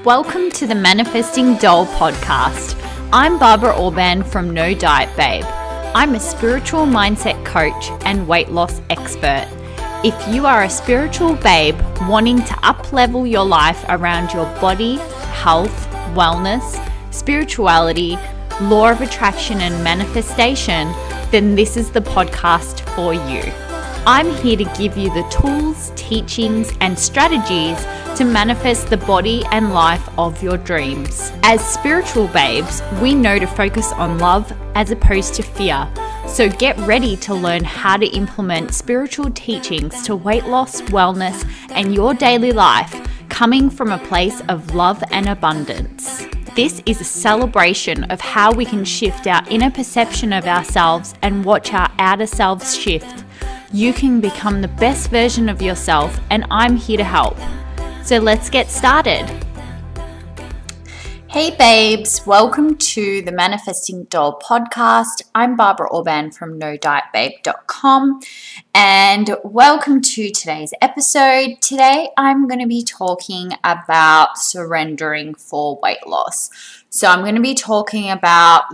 Welcome to the Manifesting Doll podcast. I'm Barbara Orban from No Diet Babe. I'm a spiritual mindset coach and weight loss expert. If you are a spiritual babe wanting to up-level your life around your body, health, wellness, spirituality, law of attraction and manifestation, then this is the podcast for you. I'm here to give you the tools, teachings, and strategies to manifest the body and life of your dreams. As spiritual babes, we know to focus on love as opposed to fear. So get ready to learn how to implement spiritual teachings to weight loss, wellness, and your daily life, coming from a place of love and abundance. This is a celebration of how we can shift our inner perception of ourselves and watch our outer selves shift. You can become the best version of yourself, and I'm here to help. So let's get started. Hey babes, welcome to the Manifesting Doll podcast. I'm Barbara Orban from NoDietBabe.com, and welcome to today's episode. Today I'm going to be talking about surrendering for weight loss. So I'm going to be talking about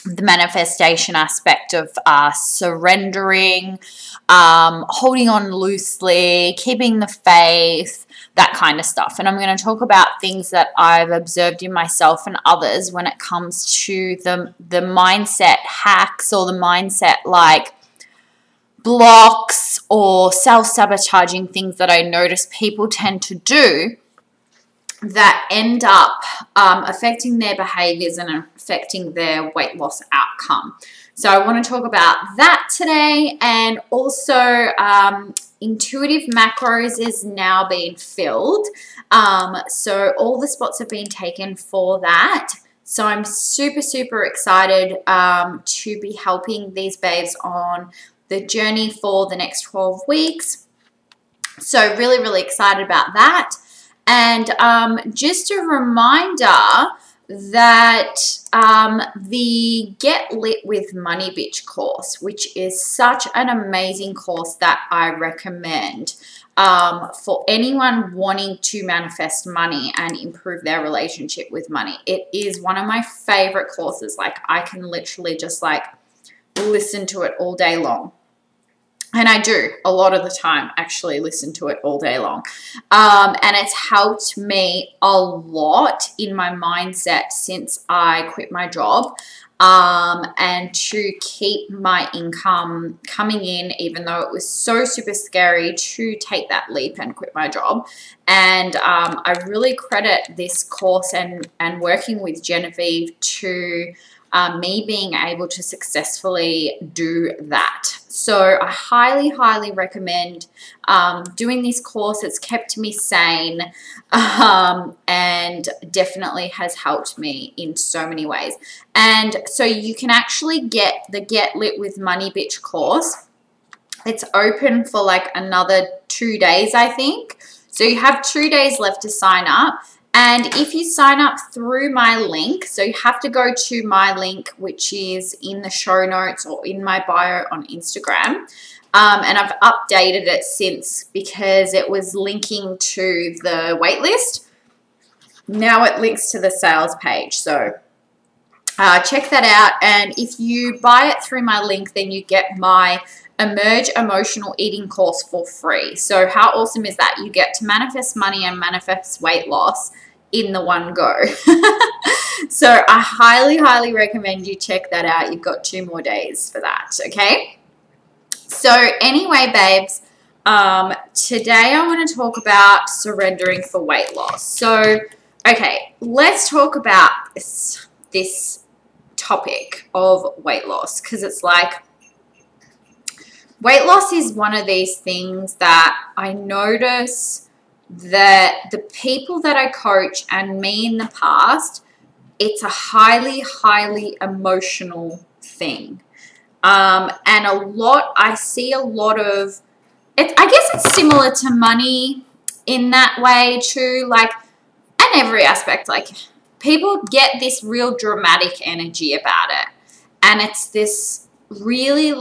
the manifestation aspect of surrendering, holding on loosely, keeping the faith, that kind of stuff. And I'm going to talk about things that I've observed in myself and others when it comes to the mindset hacks or the mindset blocks or self-sabotaging things that I notice people tend to do that end up affecting their behaviors and affecting their weight loss outcome. So I want to talk about that today, and also intuitive macros is now being filled. So all the spots have been taken for that. So I'm super, super excited to be helping these babes on the journey for the next 12 weeks. So really, really excited about that. And just a reminder that the Get Lit with Money Bitch course, which is such an amazing course that I recommend for anyone wanting to manifest money and improve their relationship with money. It is one of my favorite courses. I can literally just listen to it all day long. And I do a lot of the time actually listen to it all day long. And it's helped me a lot in my mindset since I quit my job, and to keep my income coming in, even though it was so super scary to take that leap and quit my job. And I really credit this course and working with Genevieve to me being able to successfully do that. So I highly, highly recommend doing this course. It's kept me sane and definitely has helped me in so many ways. And so you can actually get the Get Lit with Money Bitch course. It's open for another 2 days, I think. So you have 2 days left to sign up. And if you sign up through my link, so you have to go to my link, which is in the show notes or in my bio on Instagram. And I've updated it since because it was linking to the waitlist. Now it links to the sales page. So check that out. And if you buy it through my link, then you get my Emerge Emotional Eating course for free. So how awesome is that? You get to manifest money and manifest weight loss in the one go. So I highly, highly recommend you check that out. You've got 2 more days for that, okay? So anyway, babes, today I want to talk about surrendering for weight loss. So, okay, let's talk about this topic of weight loss, because it's weight loss is one of these things that I notice that the people that I coach and me in the past, it's a highly, highly emotional thing. And I see a lot of it. I guess it's similar to money in that way too, and every aspect, people get this real dramatic energy about it. And it's this really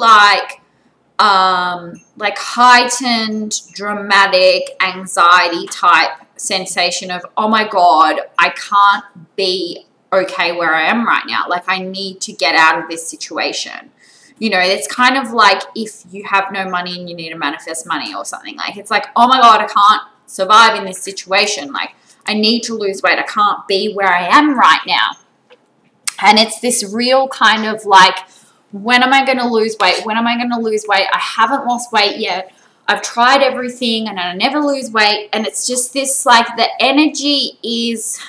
heightened, dramatic, anxiety type sensation of, oh my God, I can't be okay where I am right now. Like, I need to get out of this situation. You know, it's kind of like if you have no money and you need to manifest money or something. Like, it's like, oh my God, I can't survive in this situation. Like, I need to lose weight. I can't be where I am right now. And it's this real kind of like, when am I going to lose weight? When am I going to lose weight? I haven't lost weight yet. I've tried everything and I never lose weight. And it's just this, like, the energy is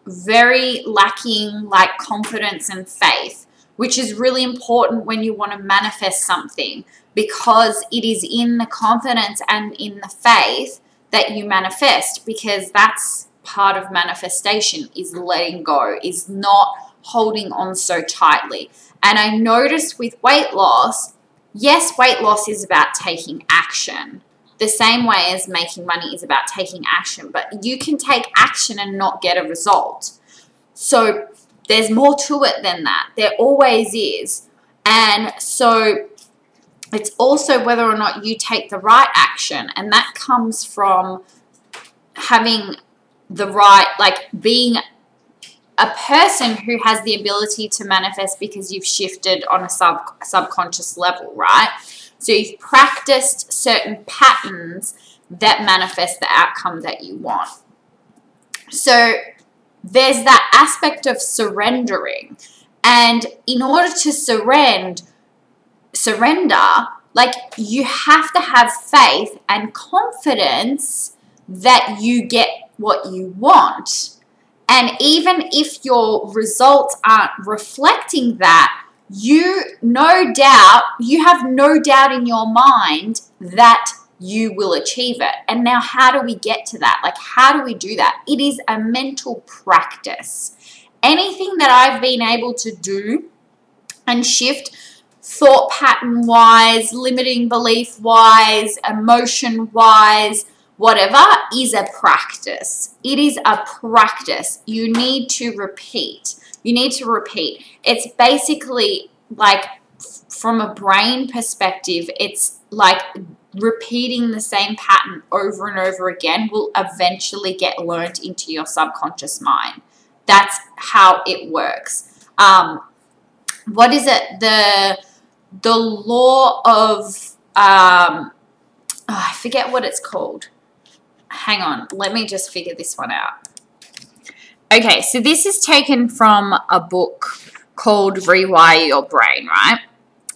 very lacking, like, confidence and faith, which is really important when you want to manifest something, because it is in the confidence and in the faith that you manifest, because that's part of manifestation, is letting go, is not holding on so tightly. And I noticed with weight loss, yes, weight loss is about taking action. The same way as making money is about taking action, but you can take action and not get a result. So there's more to it than that. There always is. And so it's also whether or not you take the right action. And that comes from having the right, like, being a person who has the ability to manifest because you've shifted on a subconscious level, right? So you've practiced certain patterns that manifest the outcome that you want. So there's that aspect of surrendering. And in order to surrender, like, you have to have faith and confidence that you get what you want. And even if your results aren't reflecting that, you have no doubt in your mind that you will achieve it. And now, how do we get to that? Like, how do we do that? It is a mental practice. Anything that I've been able to do and shift thought pattern wise, limiting belief wise, emotion wise, whatever, is a practice. It is a practice. You need to repeat. You need to repeat. It's basically like, from a brain perspective, it's like repeating the same pattern over and over again will eventually get learned into your subconscious mind. That's how it works. What is it? The law of, I forget what it's called. Hang on, let me just figure this one out. Okay, so this is taken from a book called Rewire Your Brain, right?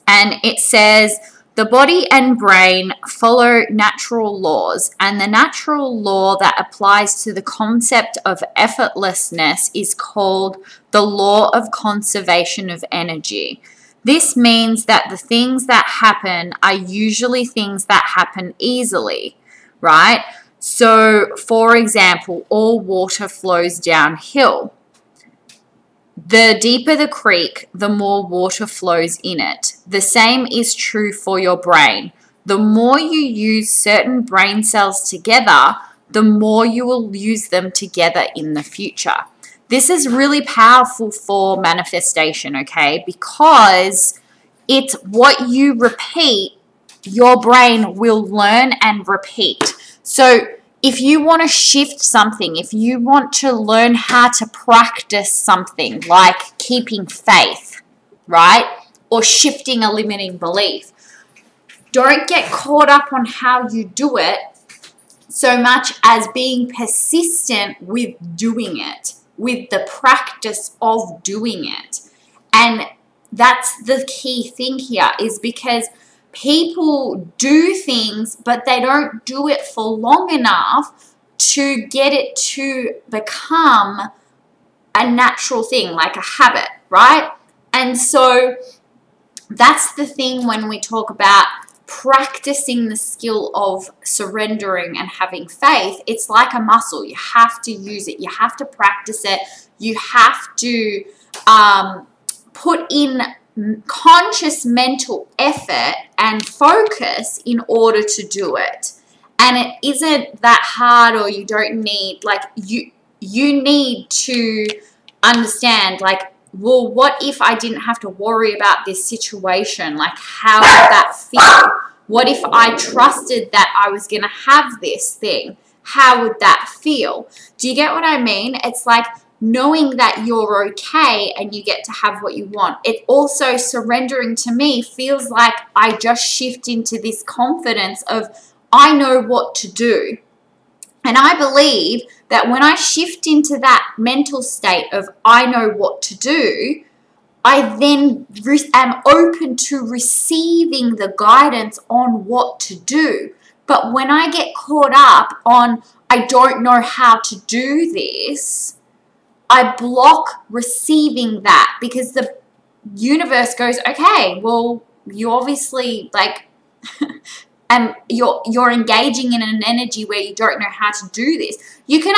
And it says, the body and brain follow natural laws, and the natural law that applies to the concept of effortlessness is called the law of conservation of energy. This means that the things that happen are usually things that happen easily, right? So, for example, all water flows downhill. The deeper the creek, the more water flows in it. The same is true for your brain. The more you use certain brain cells together, the more you will use them together in the future. This is really powerful for manifestation, okay? Because it's what you repeat, your brain will learn and repeat. So if you want to shift something, if you want to learn how to practice something like keeping faith, right? Or shifting a limiting belief, don't get caught up on how you do it so much as being persistent with doing it, with the practice of doing it. And that's the key thing here, is because people do things, but they don't do it for long enough to get it to become a natural thing, like a habit, right? And so that's the thing when we talk about practicing the skill of surrendering and having faith. It's like a muscle. You have to use it. You have to practice it. You have to put in conscious mental effort and focus in order to do it. And it isn't that hard, or you don't need, like, you need to understand, like, well, what if I didn't have to worry about this situation? Like, how would that feel? What if I trusted that I was going to have this thing? how would that feel? Do you get what I mean? It's like knowing that you're okay and you get to have what you want. It also, surrendering to me feels like I just shift into this confidence of I know what to do. And I believe that when I shift into that mental state of I know what to do, I then am open to receiving the guidance on what to do. But when I get caught up on I don't know how to do this, I block receiving that, because the universe goes, okay, well, you obviously you're engaging in an energy where you don't know how to do this. You can,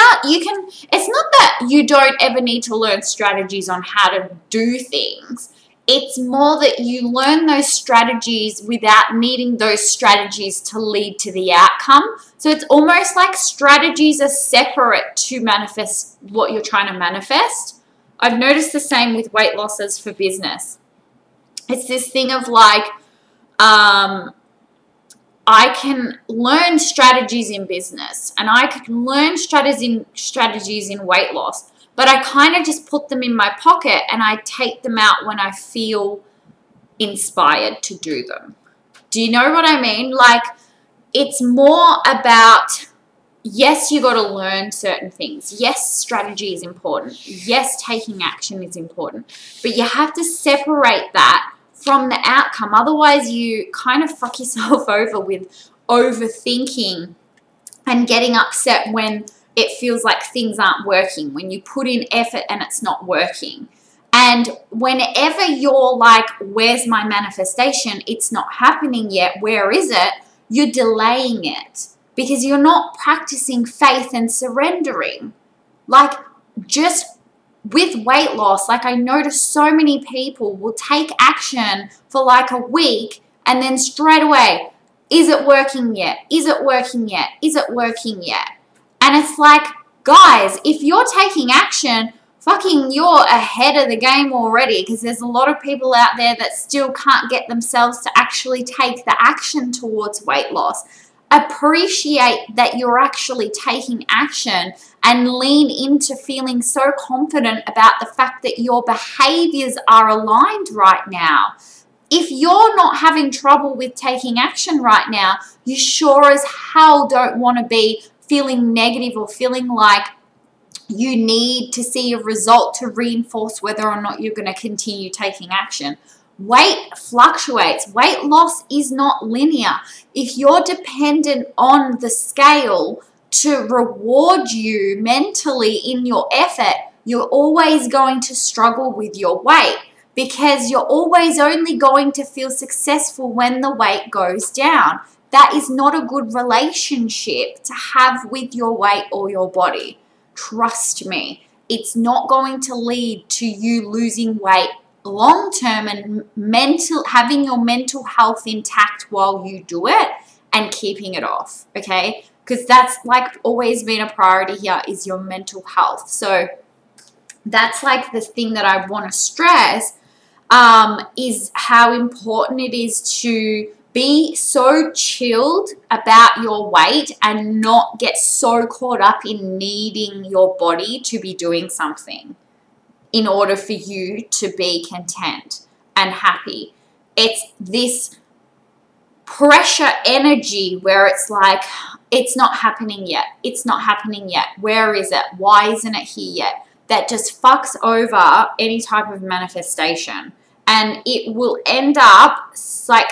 it's not that you don't ever need to learn strategies on how to do things. It's more that you learn those strategies without needing those strategies to lead to the outcome. So it's almost like strategies are separate to manifest what you're trying to manifest. I've noticed the same with weight losses for business. It's this thing of like, I can learn strategies in business and I can learn strategies in weight loss, but I kind of just put them in my pocket and I take them out when I feel inspired to do them. Do you know what I mean? Like, it's more about, yes, you got to learn certain things. Yes, strategy is important. Yes, taking action is important, but you have to separate that from the outcome. Otherwise, you kind of fuck yourself over with overthinking and getting upset when it feels like things aren't working, when you put in effort and it's not working. And whenever you're like, where's my manifestation? It's not happening yet. Where is it? You're delaying it because you're not practicing faith and surrendering. Like, just with weight loss, like, I notice so many people will take action for like a week and then straight away, is it working yet? Is it working yet? Is it working yet? And it's like, guys, if you're taking action, fucking you're ahead of the game already, because there's a lot of people out there that still can't get themselves to actually take the action towards weight loss. Appreciate that you're actually taking action and lean into feeling so confident about the fact that your behaviors are aligned right now. If you're not having trouble with taking action right now, you sure as hell don't want to be feeling negative or feeling like you need to see a result to reinforce whether or not you're going to continue taking action. Weight fluctuates. Weight loss is not linear. If you're dependent on the scale to reward you mentally in your effort, you're always going to struggle with your weight, because you're always only going to feel successful when the weight goes down. That is not a good relationship to have with your weight or your body. Trust me, it's not going to lead to you losing weight long term and having your mental health intact while you do it and keeping it off, okay? Because that's like always been a priority here, is your mental health. So that's like the thing that I want to stress, is how important it is to be so chilled about your weight and not get so caught up in needing your body to be doing something in order for you to be content and happy. It's this pressure energy where it's like, it's not happening yet. It's not happening yet. Where is it? Why isn't it here yet? That just fucks over any type of manifestation. And it will end up like,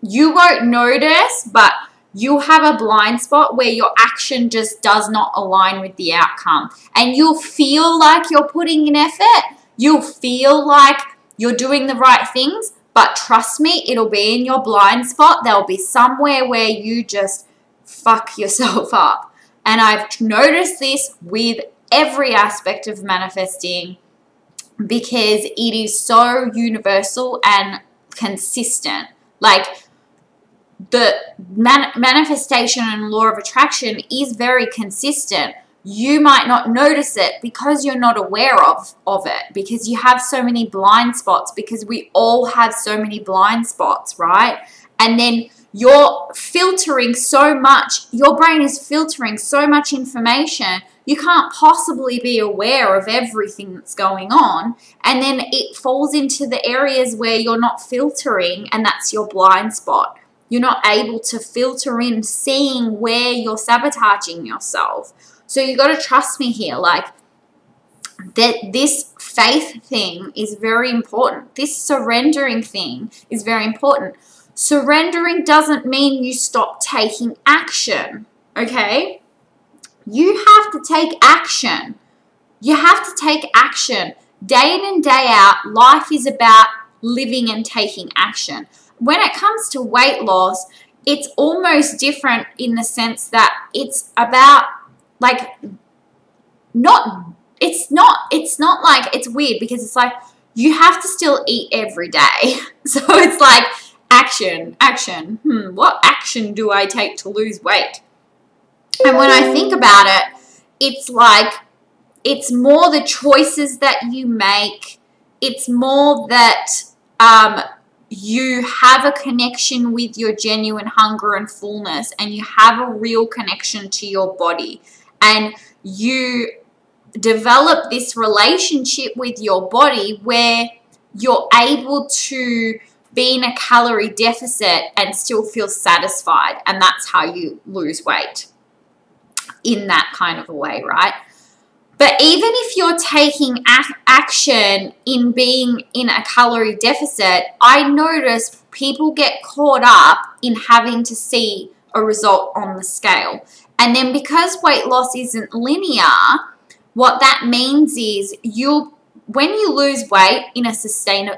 you won't notice, but you'll have a blind spot where your action just does not align with the outcome. And you'll feel like you're putting in effort. You'll feel like you're doing the right things. But trust me, it'll be in your blind spot. There'll be somewhere where you just fuck yourself up. And I've noticed this with every aspect of manifesting, because it is so universal and consistent. Like, the manifestation and law of attraction is very consistent. You might not notice it because you're not aware of it, because you have so many blind spots, because we all have so many blind spots, right? And then you're filtering so much, your brain is filtering so much information, you can't possibly be aware of everything that's going on. And then it falls into the areas where you're not filtering, and that's your blind spot. You're not able to filter in, seeing where you're sabotaging yourself. So you got to trust me here, like that this faith thing is very important. This surrendering thing is very important. Surrendering doesn't mean you stop taking action, okay? You have to take action. You have to take action. Day in and day out, life is about living and taking action. When it comes to weight loss, it's almost different in the sense that it's about like it's not like, it's weird because it's like you have to still eat every day. So it's like action. What action do I take to lose weight? And when I think about it, it's like, it's more the choices that you make. It's more that you have a connection with your genuine hunger and fullness, and you have a real connection to your body, and you develop this relationship with your body where you're able to be in a calorie deficit and still feel satisfied. And that's how you lose weight, in that kind of a way, right? But even if you're taking action in being in a calorie deficit, I notice people get caught up in having to see a result on the scale. And then because weight loss isn't linear, what that means is when you lose weight in a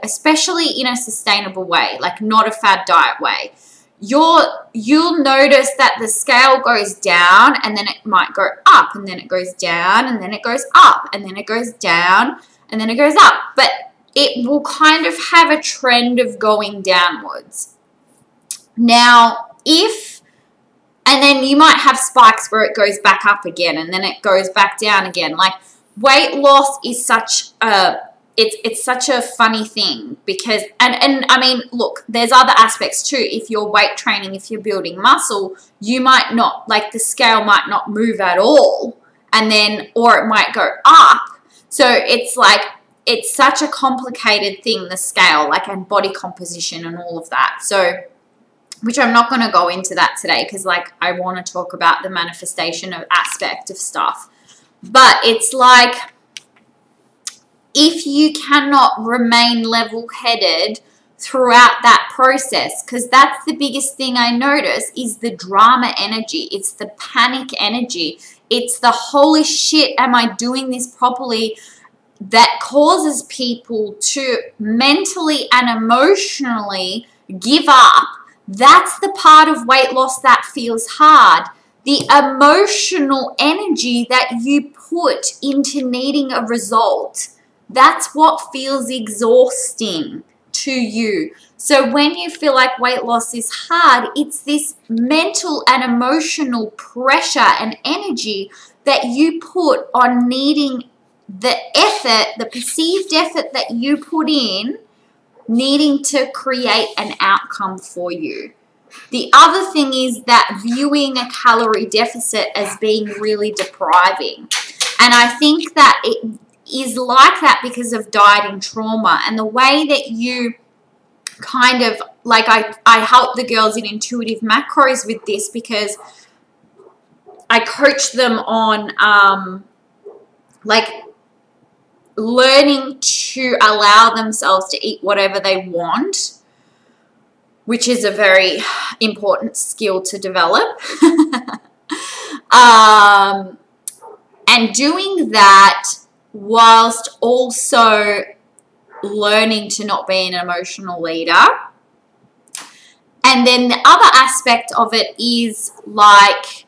especially in a sustainable way, like not a fad diet way, you'll notice that the scale goes down, and then it might go up, and then it goes down, and then it goes up, and then it goes down, and then it goes up. But it will kind of have a trend of going downwards. Now, and then you might have spikes where it goes back up again, and then it goes back down again. Like, weight loss is such a it's such a funny thing because, and I mean, look, there's other aspects too. If you're weight training, if you're building muscle, you might not, like, the scale might not move at all, and then, or it might go up. So it's like, it's such a complicated thing, the scale, like, and body composition and all of that. So, which I'm not going to go into that today because, like, I want to talk about the manifestation of aspect of stuff. But it's like, if you cannot remain level-headed throughout that process, because that's the biggest thing I notice is the drama energy. It's the panic energy. It's the holy shit, am I doing this properly? That causes people to mentally and emotionally give up. That's the part of weight loss that feels hard. The emotional energy that you put into needing a result, that's what feels exhausting to you. So when you feel like weight loss is hard, it's this mental and emotional pressure and energy that you put on needing the effort, the perceived effort that you put in, needing to create an outcome for you. The other thing is that viewing a calorie deficit as being really depriving. And I think that it is like that because of dieting trauma and the way that you kind of, like, I help the girls in intuitive macros with this because I coach them on like learning to allow themselves to eat whatever they want, which is a very important skill to develop. And doing that whilst also learning to not be an emotional leader. And then the other aspect of it is like,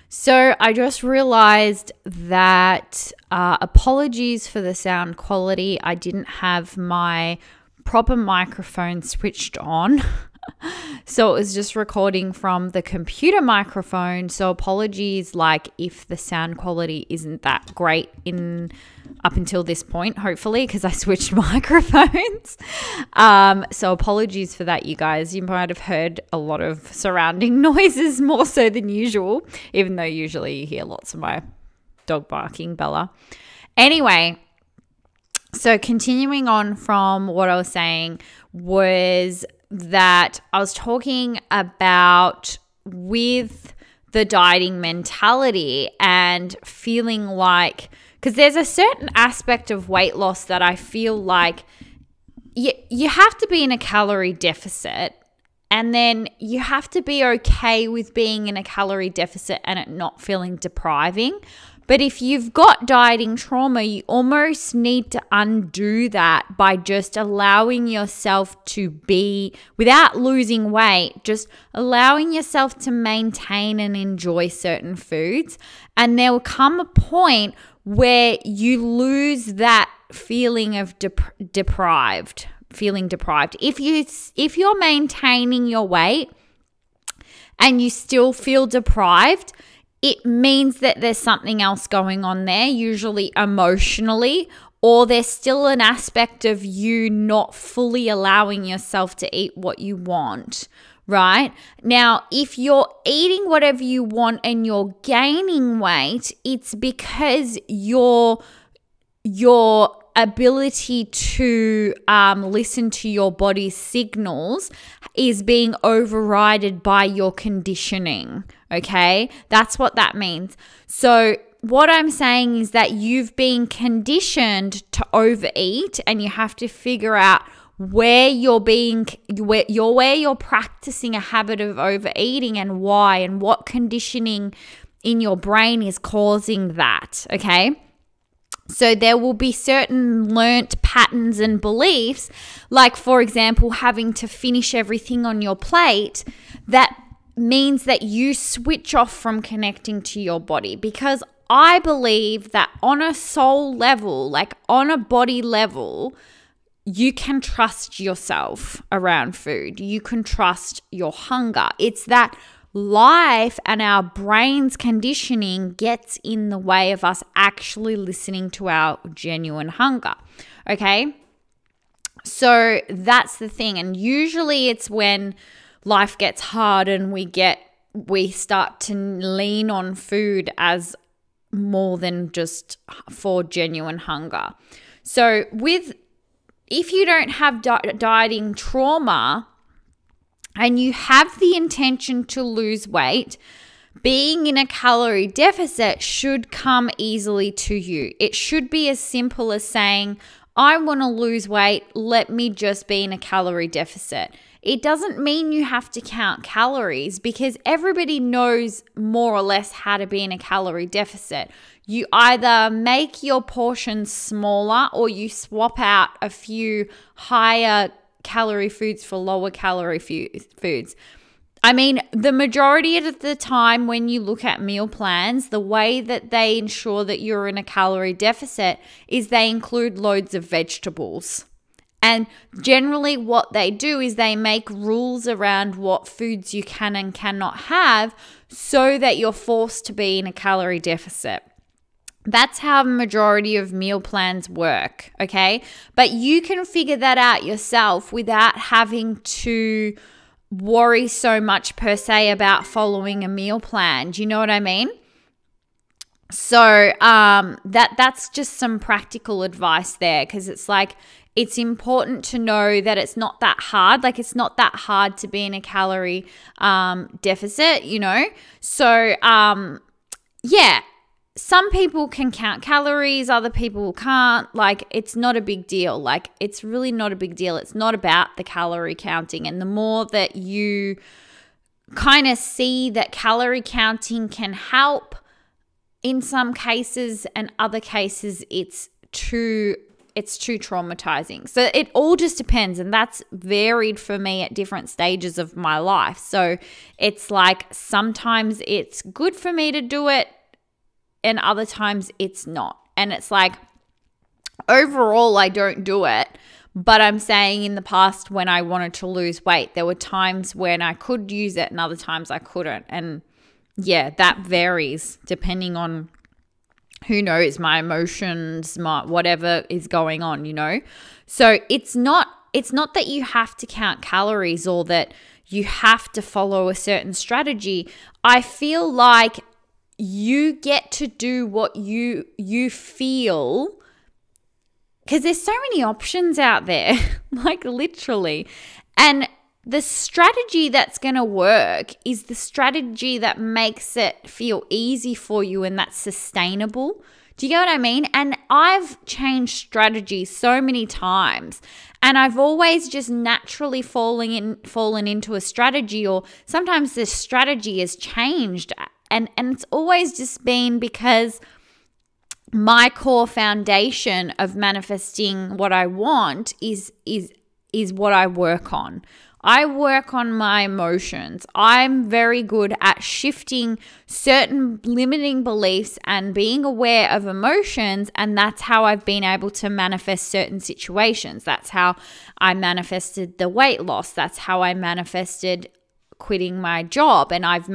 so I just realized that apologies for the sound quality. I didn't have my proper microphone switched on. So it was just recording from the computer microphone. So apologies, like if the sound quality isn't that great up until this point, hopefully, because I switched microphones. So apologies for that, you guys. You might have heard a lot of surrounding noises, more so than usual, even though usually you hear lots of my dog barking, Bella. Anyway, so continuing on from what I was saying was that I was talking about with the dieting mentality and feeling like, because there's a certain aspect of weight loss that I feel like you have to be in a calorie deficit, and then you have to be okay with being in a calorie deficit and it not feeling depriving. But if you've got dieting trauma, you almost need to undo that by just allowing yourself to be, without losing weight, just allowing yourself to maintain and enjoy certain foods. And there will come a point where you lose that feeling of feeling deprived. If you're maintaining your weight and you still feel deprived, it means that there's something else going on there, usually emotionally, or there's still an aspect of you not fully allowing yourself to eat what you want, right? Now, if you're eating whatever you want and you're gaining weight, it's because your ability to listen to your body's signals is being overridden by your conditioning, okay? That's what that means. So what I'm saying is that you've been conditioned to overeat, and you have to figure out where you're practicing a habit of overeating and why, and what conditioning in your brain is causing that, okay? So there will be certain learnt patterns and beliefs, like, for example, having to finish everything on your plate. That means that you switch off from connecting to your body, because I believe that on a soul level, like on a body level, you can trust yourself around food. You can trust your hunger. It's that life and our brain's conditioning gets in the way of us actually listening to our genuine hunger, okay? So that's the thing. And usually it's when life gets hard and we start to lean on food as more than just for genuine hunger. So if you don't have dieting trauma and you have the intention to lose weight, being in a calorie deficit should come easily to you. It should be as simple as saying, I want to lose weight, let me just be in a calorie deficit. It doesn't mean you have to count calories, because everybody knows more or less how to be in a calorie deficit. You either make your portions smaller or you swap out a few higher calorie foods for lower calorie foods. I mean, the majority of the time when you look at meal plans, the way that they ensure that you're in a calorie deficit is they include loads of vegetables. And generally what they do is they make rules around what foods you can and cannot have so that you're forced to be in a calorie deficit. That's how the majority of meal plans work, okay? But you can figure that out yourself without having to worry so much per se about following a meal plan. Do you know what I mean? So that's just some practical advice there, because it's like, it's important to know that it's not that hard. Like, it's not that hard to be in a calorie deficit, you know? So, yeah, some people can count calories, other people can't. Like, it's not a big deal. Like, it's really not a big deal. It's not about the calorie counting. And the more that you kind of see that calorie counting can help in some cases, and other cases it's too traumatizing. So it all just depends, and that's varied for me at different stages of my life. So it's like, sometimes it's good for me to do it and other times it's not. And it's like, overall I don't do it, But I'm saying in the past when I wanted to lose weight, there were times when I could use it and other times I couldn't. And yeah, that varies depending on, who knows, my emotions, my whatever is going on, you know? So it's not that you have to count calories or that you have to follow a certain strategy. I feel like you get to do what you feel, because there's so many options out there, like literally. And the strategy that's going to work is the strategy that makes it feel easy for you and that's sustainable. Do you get what I mean? And I've changed strategies so many times, and I've always just naturally fallen into a strategy, or sometimes the strategy has changed, and it's always just been because my core foundation of manifesting what I want is what I work on. I work on my emotions. I'm very good at shifting certain limiting beliefs and being aware of emotions, and that's how I've been able to manifest certain situations. That's how I manifested the weight loss. That's how I manifested quitting my job, and I've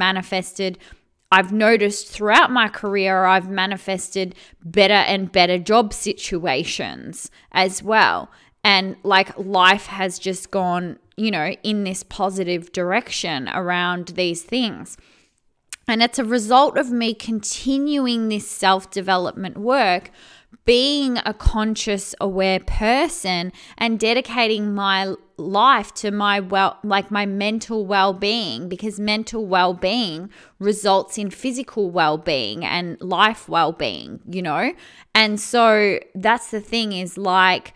noticed throughout my career, I've manifested better and better job situations as well. And like life has just gone, you know, in this positive direction around these things. And it's a result of me continuing this self-development work, being a conscious, aware person, and dedicating my life to my mental well-being, because mental well-being results in physical well-being and life well-being, you know? And so that's the thing, is like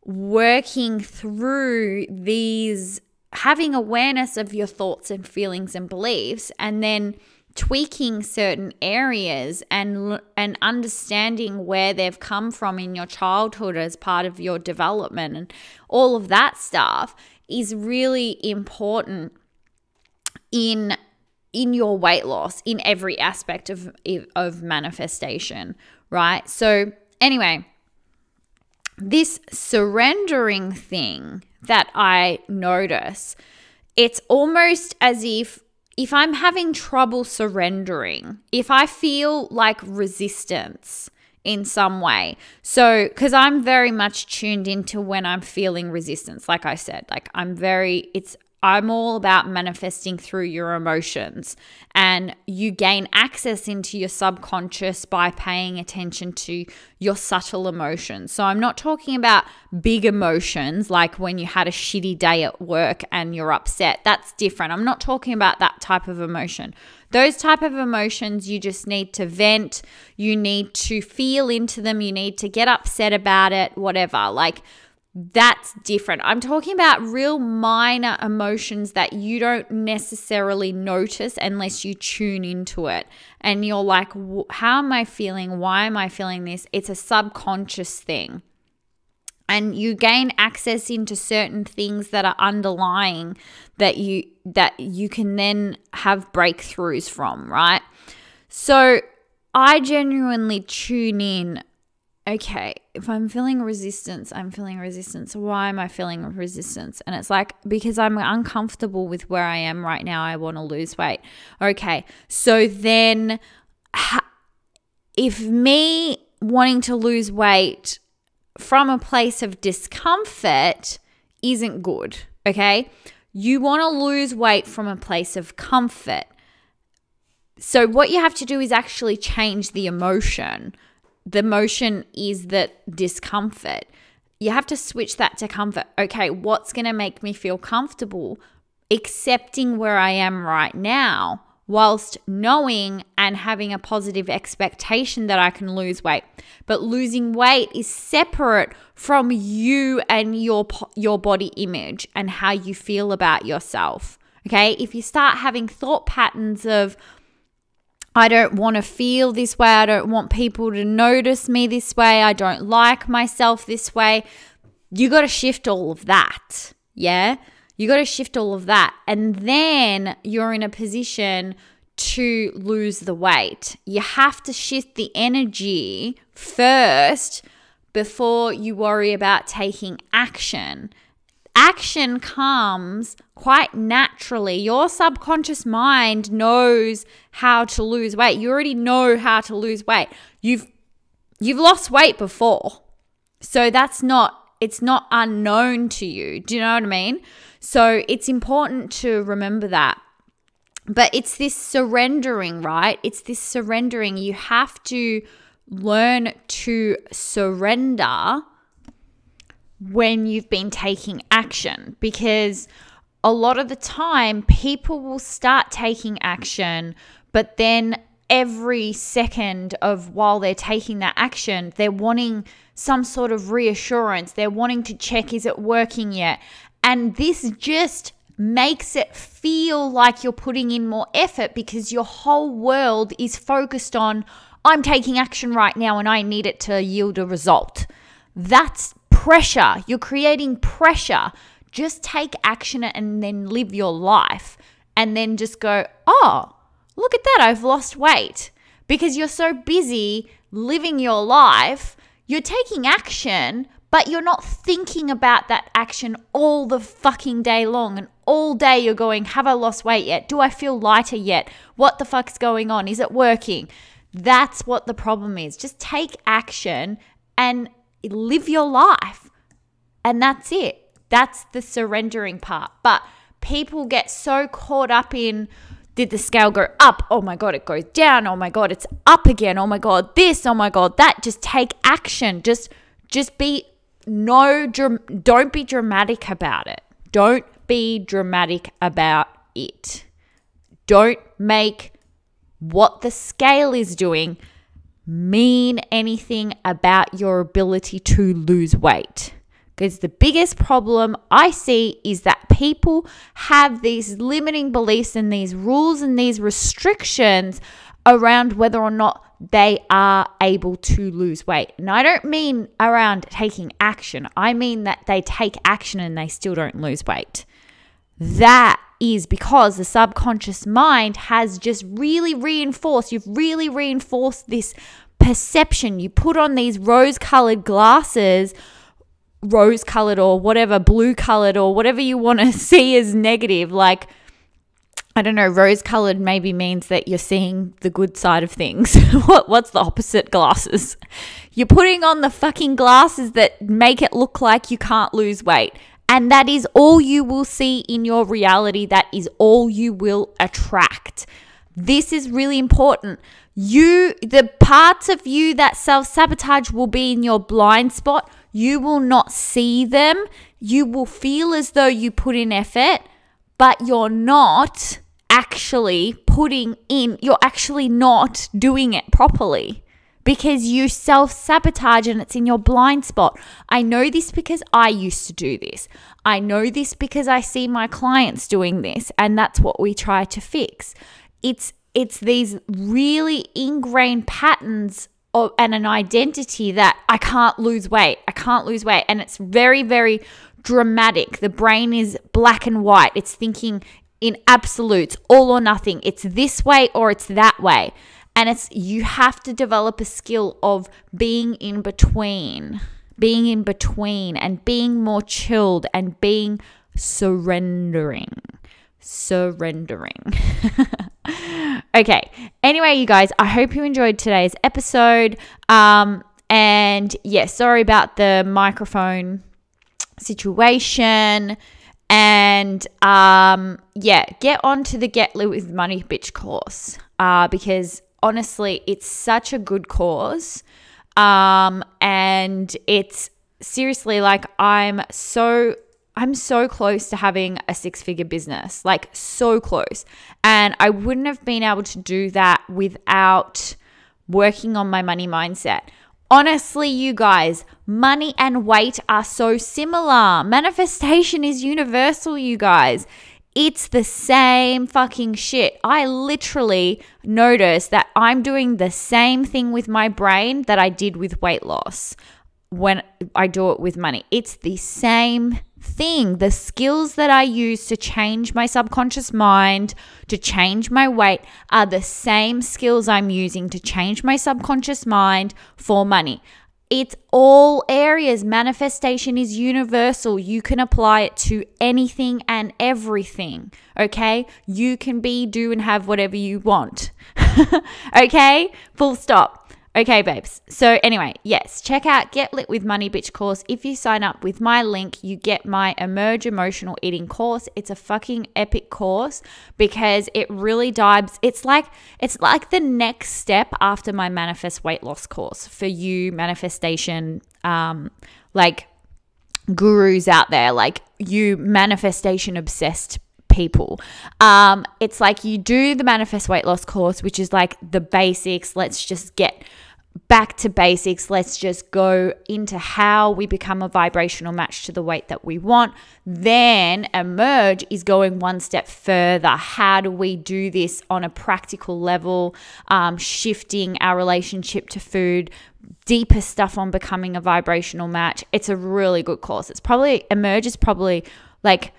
working through these, having awareness of your thoughts and feelings and beliefs, and then tweaking certain areas and understanding where they've come from in your childhood as part of your development, and all of that stuff is really important in your weight loss, in every aspect of manifestation, right? So anyway, this surrendering thing that I notice, it's almost as if I'm having trouble surrendering, if I feel like resistance in some way. So, because I'm very much tuned into when I'm feeling resistance, like I said, like I'm all about manifesting through your emotions, and you gain access into your subconscious by paying attention to your subtle emotions. So I'm not talking about big emotions like when you had a shitty day at work and you're upset. That's different. I'm not talking about that type of emotion. Those type of emotions, you just need to vent. You need to feel into them. You need to get upset about it, whatever. Like, that's different. I'm talking about real minor emotions that you don't necessarily notice unless you tune into it. And you're like, how am I feeling? Why am I feeling this? It's a subconscious thing. And you gain access into certain things that are underlying that you can then have breakthroughs from, right? So I genuinely tune in. Okay, if I'm feeling resistance, I'm feeling resistance. Why am I feeling resistance? And it's like, because I'm uncomfortable with where I am right now. I want to lose weight. Okay, so then if me wanting to lose weight from a place of discomfort isn't good, okay? You want to lose weight from a place of comfort. So what you have to do is actually change the emotion. The emotion is that discomfort. You have to switch that to comfort. Okay, what's going to make me feel comfortable? Accepting where I am right now, whilst knowing and having a positive expectation that I can lose weight. But losing weight is separate from you and your body image and how you feel about yourself. Okay, if you start having thought patterns of, I don't want to feel this way, I don't want people to notice me this way, I don't like myself this way, you got to shift all of that. Yeah, you got to shift all of that, and then you're in a position to lose the weight. You have to shift the energy first before you worry about taking action. Action comes quite naturally. Your subconscious mind knows how to lose weight. You already know how to lose weight. You've lost weight before. So it's not unknown to you. Do you know what I mean? So it's important to remember that. But it's this surrendering, right? It's this surrendering. You have to learn to surrender when you've been taking action, because a lot of the time people will start taking action, but then every second of while they're taking that action, they're wanting some sort of reassurance. They're wanting to check, is it working yet? And this just makes it feel like you're putting in more effort because your whole world is focused on, I'm taking action right now and I need it to yield a result. That's pressure. You're creating pressure. Just take action and then live your life, and then just go, oh, look at that, I've lost weight. Because you're so busy living your life, you're taking action, but you're not thinking about that action all the fucking day long. And all day you're going, have I lost weight yet? Do I feel lighter yet? What the fuck's going on? Is it working? That's what the problem is. Just take action and live your life. And that's it. That's the surrendering part. But people get so caught up in, did the scale go up? Oh my God, it goes down. Oh my God, it's up again. Oh my God, this. Oh my God, that. Just take action. Just be, don't be dramatic about it. Don't be dramatic about it. Don't make what the scale is doing mean anything about your ability to lose weight. Because the biggest problem I see is that people have these limiting beliefs and these rules and these restrictions around whether or not they are able to lose weight. And I don't mean around taking action. I mean that they take action and they still don't lose weight. That is because the subconscious mind has just really reinforced, you've really reinforced this perception. You put on these rose-colored glasses, rose-colored or whatever, blue-colored or whatever you want to see as negative. Like, I don't know, rose-colored maybe means that you're seeing the good side of things. What's the opposite? Glasses. You're putting on the fucking glasses that make it look like you can't lose weight. And that is all you will see in your reality. That is all you will attract. This is really important. The parts of you that self-sabotage will be in your blind spot. You will not see them. You will feel as though you put in effort, but you're not actually you're actually not doing it properly. Because you self-sabotage and it's in your blind spot. I know this because I used to do this. I know this because I see my clients doing this, and that's what we try to fix. It's these really ingrained patterns and an identity that I can't lose weight. I can't lose weight. And it's very, very dramatic. The brain is black and white. It's thinking in absolutes, all or nothing. It's this way or it's that way. And you have to develop a skill of being in between and being more chilled and being surrendering. Okay. Anyway, you guys, I hope you enjoyed today's episode. And yeah, sorry about the microphone situation. And yeah, get onto the Get Lit with Money Bitch course because honestly, it's such a good course. And it's seriously like I'm so close to having a 6-figure business, like so close. And I wouldn't have been able to do that without working on my money mindset. Honestly, you guys, money and weight are so similar. Manifestation is universal, you guys. It's the same fucking shit. I literally noticed that I'm doing the same thing with my brain that I did with weight loss when I do it with money. It's the same thing. The skills that I use to change my subconscious mind, to change my weight, are the same skills I'm using to change my subconscious mind for money. It's all areas. Manifestation is universal. You can apply it to anything and everything, okay? You can be, do, and have whatever you want, okay? Full stop. Okay, babes. So anyway, yes, check out Get Lit with Money Bitch course. If you sign up with my link, you get my Emerge Emotional Eating course. It's a fucking epic course because it really dives. It's like the next step after my Manifest Weight Loss course for you manifestation like gurus out there, like you manifestation obsessed people. It's like you do the Manifest Weight Loss course, which is like the basics. Let's just get back to basics. Let's just go into how we become a vibrational match to the weight that we want. Then Emerge is going one step further. How do we do this on a practical level, shifting our relationship to food, deeper stuff on becoming a vibrational match. It's a really good course. Emerge is probably like,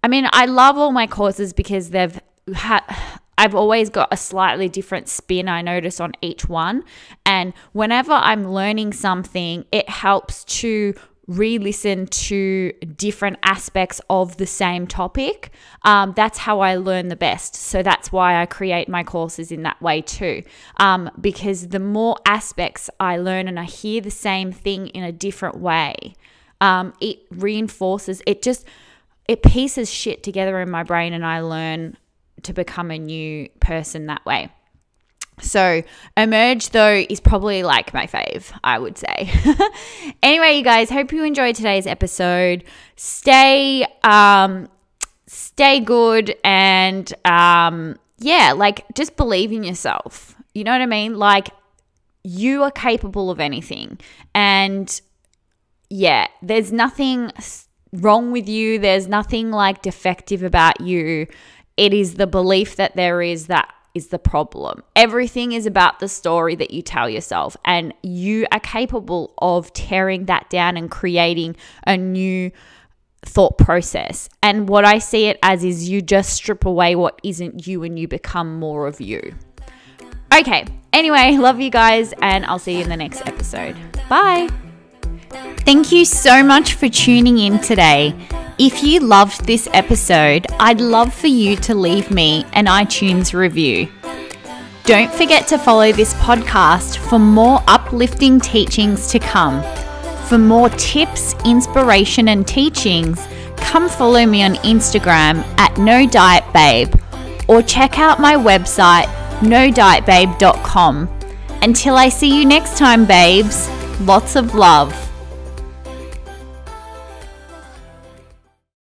I mean, I love all my courses because I've always got a slightly different spin, I notice, on each one. And whenever I'm learning something, it helps to re-listen to different aspects of the same topic. That's how I learn the best. So that's why I create my courses in that way too. Because the more aspects I learn and I hear the same thing in a different way, it reinforces, it pieces shit together in my brain and I learn to become a new person that way. So Emerge, though, is probably like my fave, I would say. Anyway, you guys, hope you enjoyed today's episode. Stay good and like just believe in yourself. You know what I mean? Like you are capable of anything. And yeah, there's nothing wrong with you. There's nothing like defective about you. It is the belief that there is that is the problem. Everything is about the story that you tell yourself, and you are capable of tearing that down and creating a new thought process. And what I see it as is you just strip away what isn't you and you become more of you. Okay, anyway, love you guys, and I'll see you in the next episode. Bye. Thank you so much for tuning in today. If you loved this episode, I'd love for you to leave me an iTunes review. Don't forget to follow this podcast for more uplifting teachings to come. For more tips, inspiration, and teachings, come follow me on Instagram at NoDietBabe or check out my website, nodietbabe.com. Until I see you next time, babes, lots of love.